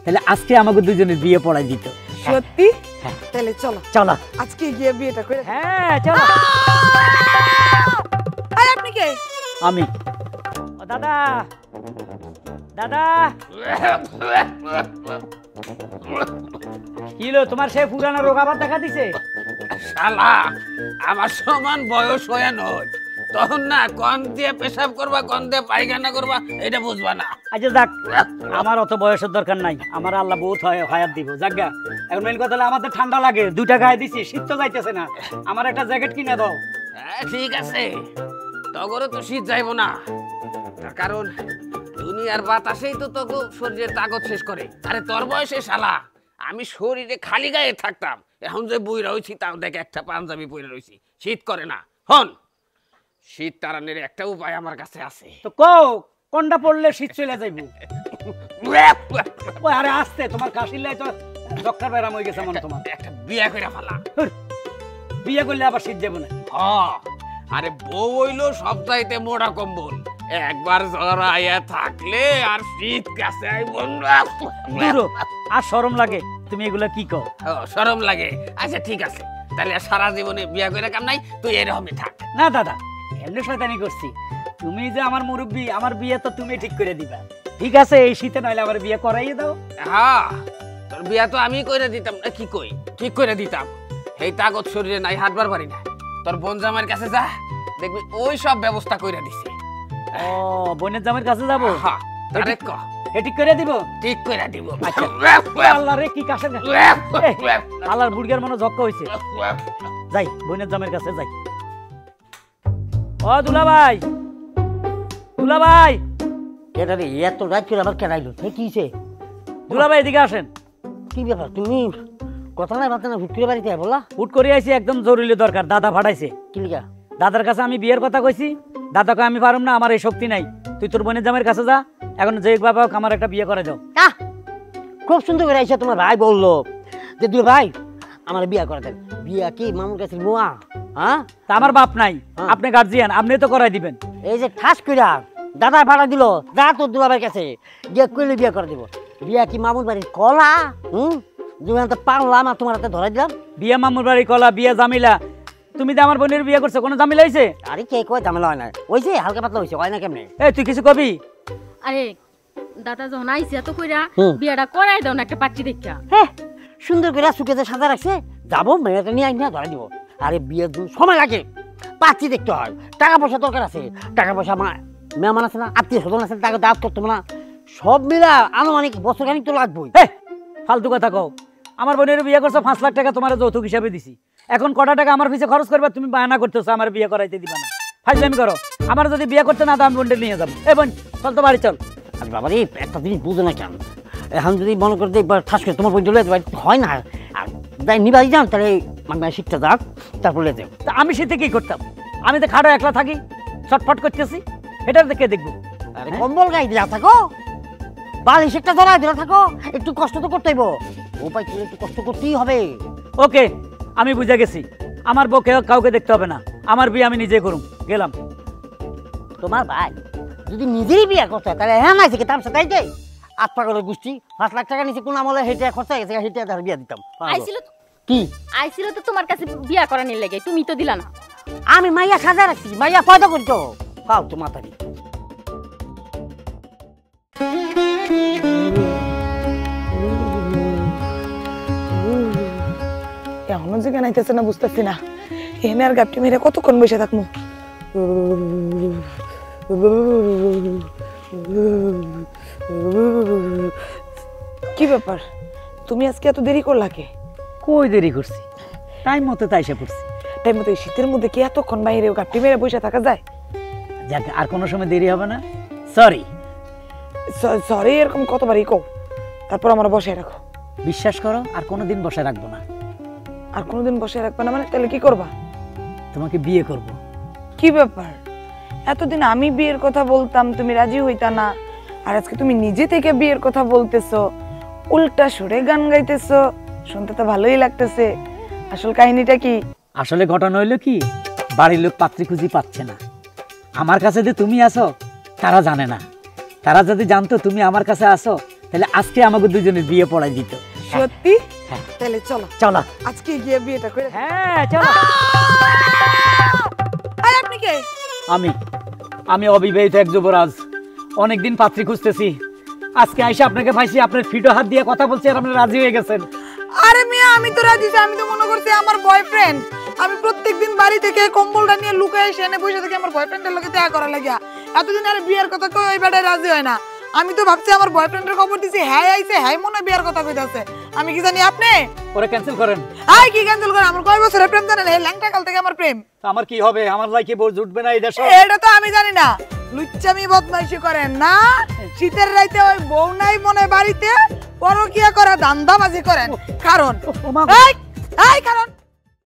তাহলে আজকে আমাকে দুজনের বিয়ে পড়াই দিত। সত্যি? তাহলে চলো চলো আজকে গিয়ে বিয়েটা করে। হ্যাঁ চলো। আরে আপনি কে? আমি। ও দাদা দাদা কিলো তোমার সে পুরানো রোগ আবার দেখা দিছে? শালা আমার সমান বয়স হয়ে নয়, তখন না কোন দিয়ে পেশাব করবা কোন দিয়ে পায়খানা করবা এটা বুঝবা না। আচ্ছা যাক, আমার অত বয়সের দরকার নাই, আমার আল্লাহ বহুত হায়াত দিব। যাজ্ঞা এখন মেন কথা হলো আমাদের ঠান্ডা লাগে, 2টা গায়ে দিছি, শীত তো যাইতেছে না, আমার একটা জ্যাকেট কিনে দাও। ঠিক আছে, তগরও তো শীত যাইব না, তার কারণ দুনিয়ার বাতাসেই তো তোকে শরীরের তাকত শেষ করে। আরে তোর বয়সে শালা আমি শরীরে খালি গায়ে থাকতাম, এখন যে বইরা হইছি তাও দেখ একটা পাঞ্জাবি পরে রইছি, শীত করে না। হন, শীত তাড়ানোর একটা উপায় আমার কাছে আছে। তো কোনটা পড়লে শীত চলে যাইব? ওই আরে আসতে তোমার কাশির লাই তো ডক্টর বাইরাম হয়ে গেছে মনে। তোমার একটা বিয়ে কইরা ফেলা। বিয়ে করলে আবার শীত যাব না? আরে বউ হইলো সবচাইতে মোটা কম্বল, একবার জড়াইয়া থাকলে আর শীত কাছে আইব না। আর শরম লাগে, তুমি এগুলা কি কও? শরম লাগে? আচ্ছা ঠিক আছে, তাহলে সারা জীবনে বিয়ে করে কাম নাই, তুই এরকমই থাক। না দাদা, এমনি শয়তানি করছি, তুমি যে আমার মুরব্বী, আমার বিয়ে তো তুমি ঠিক করে দিবা। ঠিক আছে, এই শীতে নইলে আমার বিয়ে করাইয়ে দাও। হ্যাঁ, তোর বিয়ে তো আমি কইরা দিতাম না, কি কই ঠিক করে দিতাম, এই তাগত শরীরে নাই, হাঁটবার পারি না। তোর বোন জামাইয়ের কাছে যা, দেখবি ওই সব ব্যবস্থা কইরা দিছে। ও বোনের জামাইয়ের কাছে যাবো? হ্যাঁ, তারে ক ঠিক করে দিব? ঠিক করে দিব। আচ্ছা আল্লাহ রে, কি কাছে আল্লাহর বুড়িয়ার মনে ঝক্কা হইছে। যাই বোনের জামাইয়ের কাছে যাই। ও দুলাভাই, দুলাভাই। এটা রে, এত রাত করে আবার কেনাইলো, কি হইছে? দুলাভাই এদিকে আসেন। কি ব্যাপার, তুমি কথা নাই বার্তা না, হুট করে বাড়িতে বলা? হুট করে আইছি, একদম জরুরি দরকার, দাদা ফাটাইছে। কি লিগা? দাদার কাছে আমি বিয়ের কথা কইছি, দাদাকে আমি পারুম না, আমার এই শক্তি নাই, তুই তোর বোনের জামাইয়ের কাছে যা, এখন যে বাবা আমার একটা বিয়ে করে দাও। খুব সুন্দর করে আইসা তোমার ভাই বললো যে দুই ভাই আমার বিয়ে করে দেন। বিয়া কি মামুর কাছে মোয়া? হ্যাঁ, তা আমার বাপ নাই, আপনি গার্জিয়ান, আপনি তো করাই দিবেন। এই যে ঠাস কইরা দাদা ভাড়া দিল, যা তোর দুলাভাইয়ের কাছে গিয়ে কইলে বিয়ে করে দিব। বিয়া কি মামুর বাড়ির কলা? তুমি তো পারলাম আর তোমার হাতে ধরাই দিলাম। বিয়ে মামুর বাড়ি কলা, বিয়ে জামিলা। তুমি তো আমার বোনের বিয়ে করছো, কোনো জামিলা হইছে? আরে কে কয় জামিলা হয় না, ওই যে হালকা পাতলা হইছে, হয় না কেমনে? এই তুই কিছু কবি? আরে দাদা যখন আইছে এত কইরা বিয়েটা করাই দাও না, একটা পাচ্ছি দেখা। হ্যাঁ, সুন্দর করে সুকেতে সাজা রাখছে, যাবো মেয়েটা নিয়ে আইনা ধরাই দিব। আরে বিয়ের সময় লাগে, পাচ্ছি দেখতে হয়, টাকা পয়সা দরকার আছে, টাকা পয়সা মেহমান আছে না, আত্মীয় স্বজন আছে, টাকা দাঁত করতে না, সব মিলা আনুমানিক বছর খানিক তো লাগবেই। ফালতু কথা কও, আমার বোনের বিয়ে করছো, 5 লাখ টাকা তোমার যৌতুক হিসাবে দিছি, এখন কটা টাকা আমার পিছে খরচ করবে, তুমি বায়না করতেছো আমার বিয়ে করাইতে দিবা না। ফাইজলামি করো, আমার যদি বিয়ে করতে না তো আমি বোনটা নিয়ে যাবো। এই বোন চল তো বাড়ি চল। আরে বাবা রে, একটা জিনিস বুঝো না কেন, এখন যদি মনে করতে ঠাস করে তোমার বোন চলে হয় না, আর যাই নিবাই যান, তাহলে মানে শীতটা যাক, তারপর লে যাও। আমি শীতে কি করতাম? আমি তো খাটো একলা থাকি, ছটফট করতেছি, এটা দেখে দেখবো। আরে কম্বল গায়ে দিয়া থাকো, বালিশ একটা ধরা ধরে থাকো, একটু কষ্ট তো করতে হইব, উপায় ছিল একটু কষ্ট করতেই হবে। ওকে, আমি বুঝে গেছি, আমার বউকে কাউকে দেখতে হবে না, আমার বিয়ে আমি নিজে করুম, গেলাম। তোমার ভাই যদি নিজেরই বিয়ে করতে হয়, তাহলে হ্যাঁ নাই থেকে তার সাথে যাই আট পাগলের গোষ্ঠী 5 লাখ টাকা নিচে কোন আমলে হেঁটে খরচা গেছে, হেঁটে তার বিয়ে দিতাম। আইছিল কি আইছিল তো তোমার কাছে বিয়া করানোর লাগে, তুমি তো দিলা না। আমি মাইয়া সাজা রাখছি, মাইয়া পয়দা করছো, পাও তো মাথারি। এখনো যে কেনাইতেছে না বুঝতেছি না, এনে আর গাপটি মেরে কতক্ষণ বসে থাকবো? কি ব্যাপার, তুমি আজকে এত দেরি করলা কে? কই দেরি করছি, টাইম মতো তাই এসে পড়ছি। টাইম মতো? শীতের মধ্যে কি এতক্ষণ বাইরে গাপটি মেরে বসে থাকা যায়? যাক, আর কোনো সময় দেরি হবে না। সরি সরি এরকম কতবারই কও, তারপর আমার বসায় রাখো। বিশ্বাস করো, আর কোনোদিন বসে রাখবো না। আর কোনোদিন বসে রাখবা না মানে? তাহলে কি করবা? তোমাকে বিয়ে করব। কি ব্যাপার, এতদিন আমি বিয়ের কথা বলতাম তুমি রাজি হইতা না, আর আজকে তুমি নিজে থেকে বিয়ের কথা বলতেছো, উল্টা সুরে গান গাইতেছো, শুনতে তো ভালোই লাগতেছে। আসল কাহিনীটা কি? আসলে ঘটনা হইলো কি, বাড়ির লোক পাত্রী খুঁজি পাচ্ছে না, আমার কাছে যে তুমি আসো তারা জানে না। তারা যদি জানতো তুমি আমার কাছে আসো, তাহলে আজকে আমাকে দুজনের বিয়ে পড়াই দিত। সত্যি? হ্যাঁ। তাহলে চলো চলো। আজকে গিয়ে বিয়েটা করে। হ্যাঁ চলো। আরে আপনি কে? আমি অবিবাহিত এক যুবরাজ, অনেকদিন পাত্রী খুঁজতেছি। আজকে আইসা আপনাকে পাইছি, আপনার ফিটো হাত দিয়ে কথা বলছি আর আপনি রাজি হয়ে গেছেন। আরে মিয়া আমি তো রাজি, আমি তো মনে করছি আমার বয়ফ্রেন্ড। আমি প্রত্যেকদিন বাড়ি থেকে কম্বলটা নিয়ে লুকায় এসে এনে বসে থেকে আমার বয়ফ্রেন্ডের লগে দেখা করা লাগিয়া। এতদিন আরে বিয়ের কথা কই ওই বেটায় রাজি হয় না। আমি তো ভাবছি আমার বয়ফ্রেন্ডের খবর দিছি, হ্যাঁ আইছে, হ্যাঁ মনে হয় বিয়ের কথা কইতাছে। আমি কি জানি আপনি? ওরে ক্যান্সেল করেন। আই কি ক্যান্সেল করে? আমার কয় বছরের প্রেম জানেন? এই ল্যাংটা কাল থেকে আমার প্রেম। তো আমার কি হবে? আমার লাইকে বউ জুটবে না এই দেশে? এটা তো আমি জানি না। লুচ্চামি বদমাইশি করেন না, শীতের রাইতে ওই বউ নাই মনে বাড়িতে পরকিয়া করা ধান্দাবাজি করেন। কারণ ও মা। এই কারণ